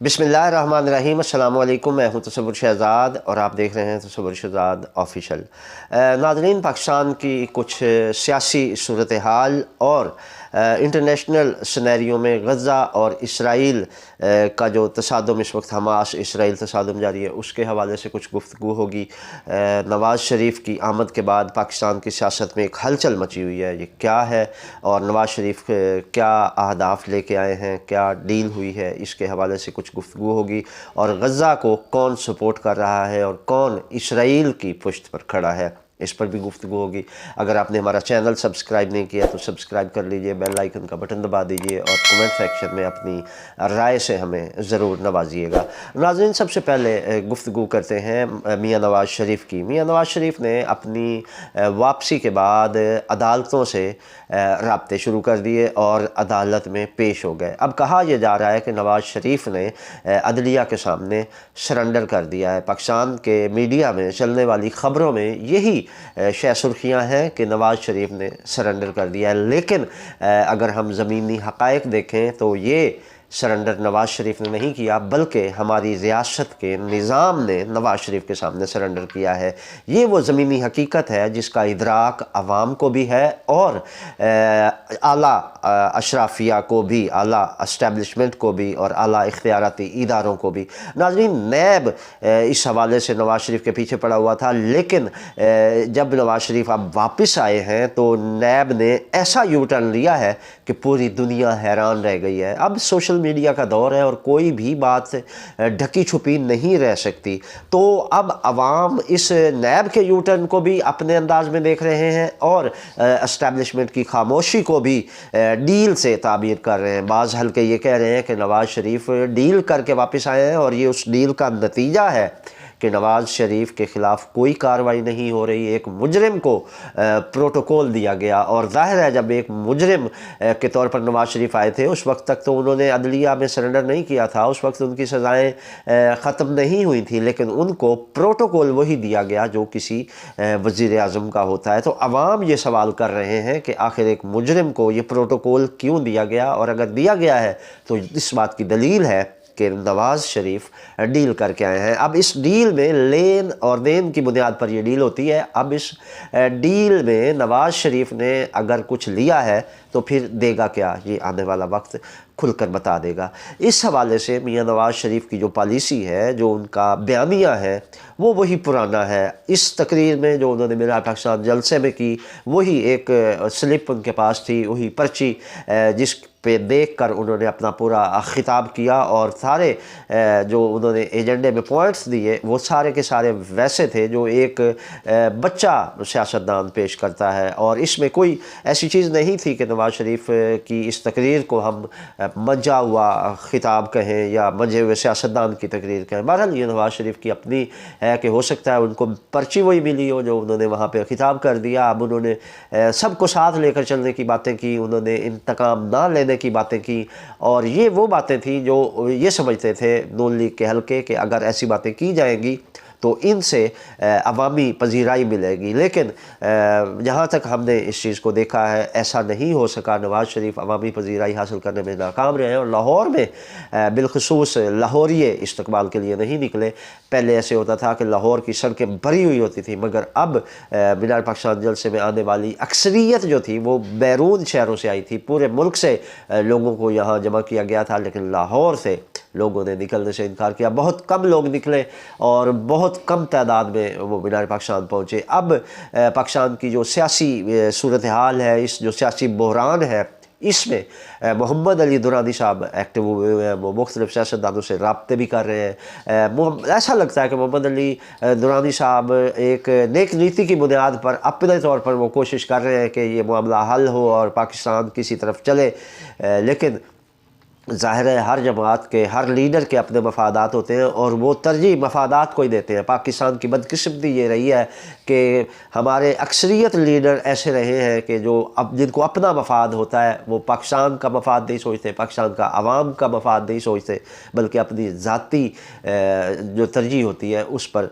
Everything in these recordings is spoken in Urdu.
بسم اللہ الرحمن الرحیم۔ السلام علیکم، میں ہوں تصور شہزاد اور آپ دیکھ رہے ہیں تصور شہزاد آفیشل۔ ناظرین، پاکستان کی کچھ سیاسی صورتحال اور انٹرنیشنل سینیریو میں غزہ اور اسرائیل کا جو تصادم اس وقت حماس اسرائیل تصادم جاری ہے اس کے حوالے سے کچھ گفتگو ہوگی۔ نواز شریف کی آمد کے بعد پاکستان کی سیاست میں ایک ہلچل مچی ہوئی ہے، یہ کیا ہے اور نواز شریف کیا اہداف لے کے آئے ہیں، کیا ڈیل ہوئی ہے، اس کے حوالے سے کچھ گفتگو ہوگی۔ اور غزہ کو کون سپورٹ کر رہا ہے اور کون اسرائیل کی پشت پر کھڑا ہے، اس پر بھی گفتگو ہوگی۔ اگر آپ نے ہمارا چینل سبسکرائب نہیں کیا تو سبسکرائب کر لیجئے، بیل آئیکن کا بٹن دبا دیجئے اور کمنٹ سیکشن میں اپنی رائے سے ہمیں ضرور نوازیے گا۔ ناظرین، سب سے پہلے گفتگو کرتے ہیں میاں نواز شریف کی۔ میاں نواز شریف نے اپنی واپسی کے بعد عدالتوں سے رابطے شروع کر دیے اور عدالت میں پیش ہو گئے۔ اب کہا یہ جا رہا ہے کہ نواز شریف نے عدلیہ کے سامنے سرنڈر کر دیا ہے۔ پاکستان کے میڈیا میں چلنے والی خبروں میں یہی شہ سرخیاں ہیں کہ نواز شریف نے سرنڈر کر دیا ہے، لیکن اگر ہم زمینی حقائق دیکھیں تو یہ سرنڈر نواز شریف نے نہیں کیا، بلکہ ہماری ریاست کے نظام نے نواز شریف کے سامنے سرنڈر کیا ہے۔ یہ وہ زمینی حقیقت ہے جس کا ادراک عوام کو بھی ہے اور اعلیٰ اشرافیہ کو بھی، اعلیٰ اسٹیبلشمنٹ کو بھی اور اعلیٰ اختیاراتی اداروں کو بھی۔ ناظرین، نیب اس حوالے سے نواز شریف کے پیچھے پڑا ہوا تھا، لیکن جب نواز شریف اب واپس آئے ہیں تو نیب نے ایسا یو ٹرن لیا ہے کہ پوری دنیا حیران رہ گئی ہے۔ اب سوشل میڈیا کا دور ہے اور کوئی بھی بات ڈھکی چھپی نہیں رہ سکتی، تو اب عوام اس نیب کے یو ٹرن کو بھی اپنے انداز میں دیکھ رہے ہیں اور اسٹیبلشمنٹ کی خاموشی کو بھی ڈیل سے تعبیر کر رہے ہیں۔ بعض حلقے یہ کہہ رہے ہیں کہ نواز شریف ڈیل کر کے واپس آئے ہیں اور یہ اس ڈیل کا نتیجہ ہے کہ نواز شریف کے خلاف کوئی کارروائی نہیں ہو رہی، ایک مجرم کو پروٹوکول دیا گیا۔ اور ظاہر ہے جب ایک مجرم کے طور پر نواز شریف آئے تھے اس وقت تک تو انہوں نے عدلیہ میں سرنڈر نہیں کیا تھا، اس وقت ان کی سزائیں ختم نہیں ہوئی تھیں، لیکن ان کو پروٹوکول وہی دیا گیا جو کسی وزیر اعظم کا ہوتا ہے۔ تو عوام یہ سوال کر رہے ہیں کہ آخر ایک مجرم کو یہ پروٹوکول کیوں دیا گیا، اور اگر دیا گیا ہے تو اس بات کی دلیل ہے کہ نواز شریف ڈیل کر کے آئے ہیں۔ اب اس ڈیل میں لین اور دین کی بنیاد پر یہ ڈیل ہوتی ہے۔ اب اس ڈیل میں نواز شریف نے اگر کچھ لیا ہے تو پھر دے گا کیا، یہ آنے والا وقت کھل کر بتا دے گا۔ اس حوالے سے میاں نواز شریف کی جو پالیسی ہے، جو ان کا بیانیہ ہے، وہ وہی پرانا ہے۔ اس تقریر میں جو انہوں نے میرا پاکستان جلسے میں کی، وہی ایک سلپ ان کے پاس تھی، وہی پرچی جس پہ دیکھ کر انہوں نے اپنا پورا خطاب کیا، اور سارے جو انہوں نے ایجنڈے میں پوائنٹس دیے وہ سارے کے سارے ویسے تھے جو ایک بچہ سیاستدان پیش کرتا ہے، اور اس میں کوئی ایسی چیز نہیں تھی کہ نواز شریف کی اس تقریر کو ہم منجا ہوا خطاب کہیں یا منجے ہوئے سیاستدان کی تقریر کہیں۔ بہرحال یہ نواز شریف کی اپنی ہے کہ ہو سکتا ہے ان کو پرچی وہی ملی ہو جو انہوں نے وہاں پہ خطاب کر دیا۔ اب انہوں نے سب کو ساتھ لے کر چلنے کی باتیں کی، انہوں نے انتقام نہ لینے کی باتیں کی، اور یہ وہ باتیں تھیں جو یہ سمجھتے تھے نون لیگ کے حلقے کہ اگر ایسی باتیں کی جائیں گی تو ان سے عوامی پذیرائی ملے گی، لیکن جہاں تک ہم نے اس چیز کو دیکھا ہے ایسا نہیں ہو سکا۔ نواز شریف عوامی پذیرائی حاصل کرنے میں ناکام رہے ہیں، اور لاہور میں بالخصوص لاہوریے استقبال کے لیے نہیں نکلے۔ پہلے ایسے ہوتا تھا کہ لاہور کی سڑکیں بھری ہوئی ہوتی تھیں، مگر اب مینار پاکستان جلسے میں آنے والی اکثریت جو تھی وہ بیرون شہروں سے آئی تھی۔ پورے ملک سے لوگوں کو یہاں جمع کیا گیا تھا، لیکن لاہور سے لوگوں نے نکلنے سے انکار کیا۔ بہت کم لوگ نکلے اور بہت کم تعداد میں وہ مینار پاکستان پہنچے۔ اب پاکستان کی جو سیاسی صورتحال ہے، اس جو سیاسی بحران ہے، اس میں محمد علی درانی صاحب ایکٹیو ہوئے ہیں، وہ مختلف سیاستدانوں سے رابطے بھی کر رہے ہیں۔ ایسا لگتا ہے کہ محمد علی درانی صاحب ایک نیک نیتی کی بنیاد پر اپنے طور پر وہ کوشش کر رہے ہیں کہ یہ معاملہ حل ہو اور پاکستان کسی طرف چلے، لیکن ظاہر ہے ہر جماعت کے ہر لیڈر کے اپنے مفادات ہوتے ہیں اور وہ ترجیح مفادات کو ہی دیتے ہیں۔ پاکستان کی بدقسمتی یہ رہی ہے کہ ہمارے اکثریت لیڈر ایسے رہے ہیں کہ جو جن کو اپنا مفاد ہوتا ہے وہ پاکستان کا مفاد نہیں سوچتے، پاکستان کا عوام کا مفاد نہیں سوچتے، بلکہ اپنی ذاتی جو ترجیح ہوتی ہے اس پر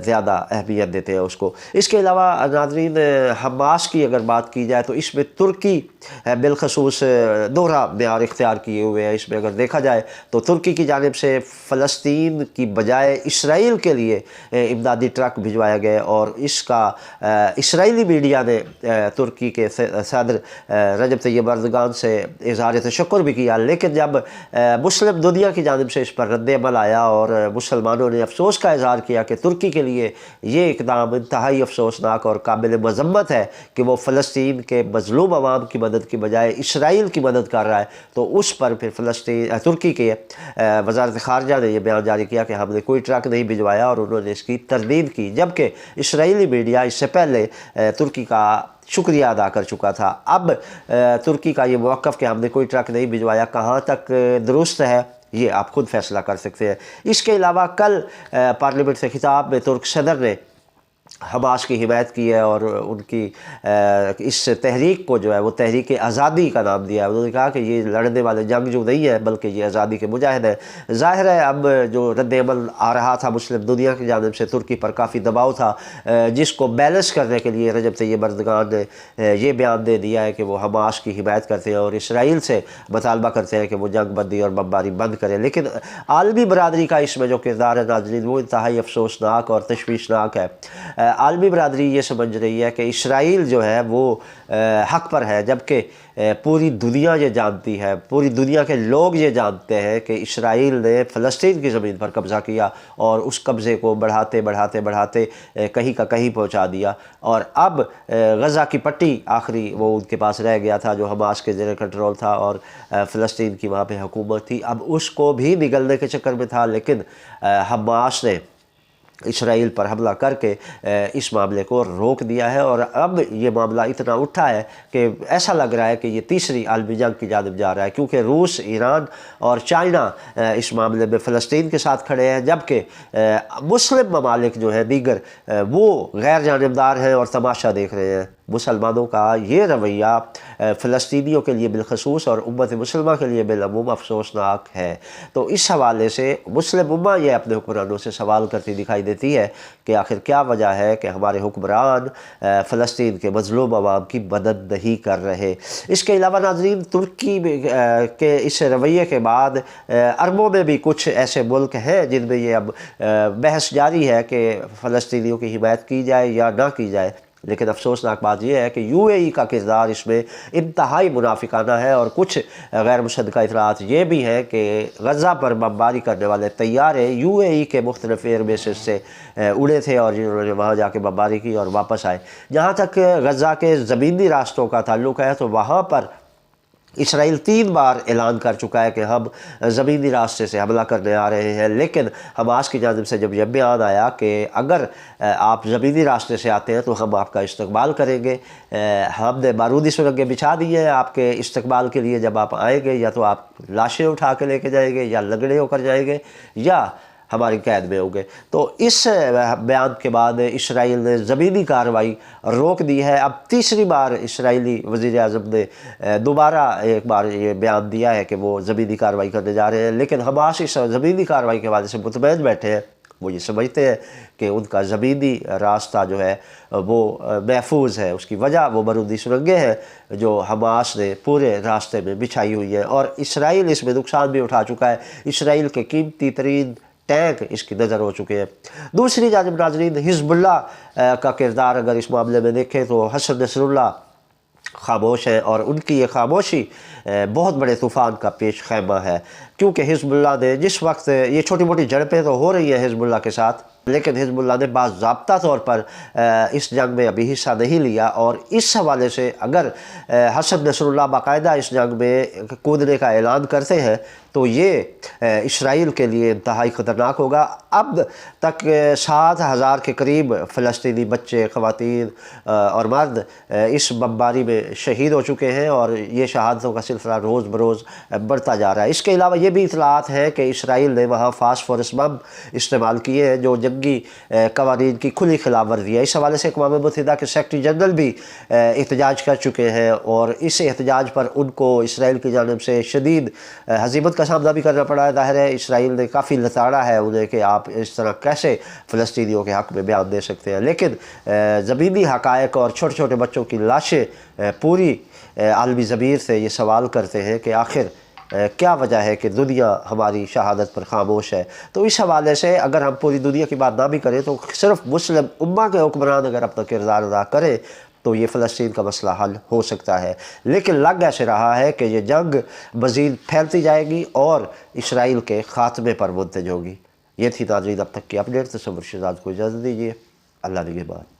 زیادہ اہمیت دیتے ہیں اس کو۔ اس کے علاوہ ناظرین، حماس کی اگر بات کی جائے تو اس میں ترکی بالخصوص دوہرا معیار اختیار کیے ہوئے ہیں۔ اس میں اگر دیکھا جائے تو ترکی کی جانب سے فلسطین کی بجائے اسرائیل کے لیے امدادی ٹرک بھجوایا گئے، اور اس کا اسرائیلی میڈیا نے ترکی کے صدر رجب طیب اردگان سے اظہار تشکر بھی کیا، لیکن جب مسلم دنیا کی جانب سے اس پر رد عمل آیا اور مسلمانوں نے افسوس کا اظہار کیا کہ ترکی کے لیے یہ اقدام انتہائی افسوسناک اور قابل مذمت ہے کہ وہ فلسطین کے مظلوم عوام کی مدد کی بجائے اسرائیل کی مدد کر رہا ہے، تو اس پر پھر ترکی کے وزارت خارجہ نے یہ بیان جاری کیا کہ ہم نے کوئی ٹرک نہیں بھجوایا، اور انہوں نے اس کی تردید کی، جبکہ اسرائیلی میڈیا اس سے پہلے ترکی کا شکریہ ادا کر چکا تھا۔ اب ترکی کا یہ موقف کہ ہم نے کوئی ٹرک نہیں بھجوایا کہاں تک درست ہے، یہ آپ خود فیصلہ کر سکتے ہیں۔ اس کے علاوہ کل پارلیمنٹ سے خطاب میں ترک صدر نے حماس کی حمایت کی ہے، اور ان کی اس تحریک کو جو ہے وہ تحریک آزادی کا نام دیا ہے۔ انہوں نے کہا کہ یہ لڑنے والے جنگجو نہیں ہیں بلکہ یہ آزادی کے مجاہد ہیں۔ ظاہر ہے اب جو رد عمل آ رہا تھا مسلم دنیا کی جانب سے ترکی پر کافی دباؤ تھا، جس کو بیلنس کرنے کے لیے رجب طیب اردگان نے یہ بیان دے دیا ہے کہ وہ حماس کی حمایت کرتے ہیں اور اسرائیل سے مطالبہ کرتے ہیں کہ وہ جنگ بندی اور بمباری بند کرے۔ لیکن عالمی برادری کا اس میں جو کردار ہے ناظرین، وہ انتہائی افسوسناک اور تشویشناک ہے۔ عالمی برادری یہ سمجھ رہی ہے کہ اسرائیل جو ہے وہ حق پر ہے، جبکہ پوری دنیا یہ جانتی ہے، پوری دنیا کے لوگ یہ جانتے ہیں کہ اسرائیل نے فلسطین کی زمین پر قبضہ کیا اور اس قبضے کو بڑھاتے بڑھاتے بڑھاتے کہیں کا کہیں پہنچا دیا، اور اب غزہ کی پٹی آخری وہ ان کے پاس رہ گیا تھا جو حماس کے زیر کنٹرول تھا، اور فلسطین کی وہاں پہ حکومت تھی، اب اس کو بھی نگلنے کے چکر میں تھا، لیکن حماس نے اسرائیل پر حملہ کر کے اس معاملے کو روک دیا ہے، اور اب یہ معاملہ اتنا اٹھا ہے کہ ایسا لگ رہا ہے کہ یہ تیسری عالمی جنگ کی جانب جا رہا ہے، کیونکہ روس، ایران اور چائنا اس معاملے میں فلسطین کے ساتھ کھڑے ہیں، جبکہ مسلم ممالک جو ہیں دیگر وہ غیر جانبدار ہیں اور تماشا دیکھ رہے ہیں۔ مسلمانوں کا یہ رویہ فلسطینیوں کے لیے بالخصوص اور امت مسلمہ کے لیے بالعموم افسوسناک ہے۔ تو اس حوالے سے مسلم امہ یہ اپنے حکمرانوں سے سوال کرتی دکھائی دیتی ہے کہ آخر کیا وجہ ہے کہ ہمارے حکمران فلسطین کے مظلوم عوام کی مدد نہیں کر رہے۔ اس کے علاوہ ناظرین، ترکی کے اس رویے کے بعد عربوں میں بھی کچھ ایسے ملک ہیں جن میں یہ اب بحث جاری ہے کہ فلسطینیوں کی حمایت کی جائے یا نہ کی جائے، لیکن افسوسناک بات یہ ہے کہ یو اے ای کا کردار اس میں انتہائی منافقانہ ہے، اور کچھ غیر مصدقہ اطلاعات یہ بھی ہیں کہ غزہ پر بمباری کرنے والے طیارے یو اے ای کے مختلف ایئر بیسز سے اڑے تھے، اور جنہوں نے وہاں جا کے بمباری کی اور واپس آئے۔ جہاں تک غزہ کے زمینی راستوں کا تعلق ہے تو وہاں پر اسرائیل 3 بار اعلان کر چکا ہے کہ ہم زمینی راستے سے حملہ کرنے آ رہے ہیں، لیکن حماس کی جانب سے جب یہ بیان آیا کہ اگر آپ زمینی راستے سے آتے ہیں تو ہم آپ کا استقبال کریں گے، ہم نے بارودی سرنگیں بچھا دی ہیں آپ کے استقبال کے لیے، جب آپ آئیں گے یا تو آپ لاشیں اٹھا کے لے کے جائیں گے یا لنگڑے ہو کر جائیں گے یا ہماری قید میں ہوں گے۔ تو اس بیان کے بعد اسرائیل نے زمینی کارروائی روک دی ہے۔ اب تیسری بار اسرائیلی وزیر اعظم نے دوبارہ ایک بار یہ بیان دیا ہے کہ وہ زمینی کارروائی کرنے جا رہے ہیں، لیکن حماس اس زمینی کارروائی کے حوالے سے مطمئن بیٹھے ہیں۔ وہ یہ سمجھتے ہیں کہ ان کا زمینی راستہ جو ہے وہ محفوظ ہے، اس کی وجہ وہ بارودی سرنگیں ہیں جو حماس نے پورے راستے میں بچھائی ہوئی ہیں، اور اسرائیل اس میں نقصان بھی اٹھا چکا ہے۔ اسرائیل کے قیمتی ترین ٹینک اس کی نظر ہو چکے ہیں۔ دوسری جانب ناظرین، حزب اللہ کا کردار اگر اس معاملے میں دیکھیں تو حسن نصر اللہ خاموش ہے، اور ان کی یہ خاموشی بہت بڑے طوفان کا پیش خیمہ ہے، کیونکہ حزب اللہ نے جس وقت یہ چھوٹی موٹی جھڑپیں تو ہو رہی ہیں حزب اللہ کے ساتھ، لیکن حزب اللہ نے باضابطہ طور پر اس جنگ میں ابھی حصہ نہیں لیا، اور اس حوالے سے اگر حسن نصر اللہ باقاعدہ اس جنگ میں کودنے کا اعلان کرتے ہیں تو یہ اسرائیل کے لیے انتہائی خطرناک ہوگا۔ اب تک 7,000 کے قریب فلسطینی بچے، خواتین اور مرد اس بمباری میں شہید ہو چکے ہیں، اور یہ شہادتوں کا سلسلہ روز بروز بڑھتا جا رہا ہے۔ اس کے علاوہ یہ بھی اطلاعات ہیں کہ اسرائیل نے وہاں فاسفورس بم استعمال کیے ہیں جو جنگی جنگی قوانین کی کھلی خلاف ورزی ہے۔ اس حوالے سے اقوام متحدہ کے سیکرٹری جنرل بھی احتجاج کر چکے ہیں، اور اس احتجاج پر ان کو اسرائیل کی جانب سے شدید ہزیمت کا سامنا بھی کرنا پڑا ہے۔ ظاہر ہے اسرائیل نے کافی لتاڑا ہے انہیں کہ آپ اس طرح کیسے فلسطینیوں کے حق میں بیان دے سکتے ہیں، لیکن زمینی حقائق اور چھوٹے چھوٹے بچوں کی لاشیں پوری عالمی ضمیر سے یہ سوال کرتے ہیں کہ آخر کیا وجہ ہے کہ دنیا ہماری شہادت پر خاموش ہے۔ تو اس حوالے سے اگر ہم پوری دنیا کی بات نہ بھی کریں تو صرف مسلم امہ کے حکمران اگر اپنا کردار ادا کریں تو یہ فلسطین کا مسئلہ حل ہو سکتا ہے، لیکن لگ ایسے رہا ہے کہ یہ جنگ مزید پھیلتی جائے گی اور اسرائیل کے خاتمے پر منتج ہوگی۔ یہ تھی ناظرین اب تک کی اپڈیٹ۔ تصور شہزاد کو اجازت دیجیے، اللہ نگہبان۔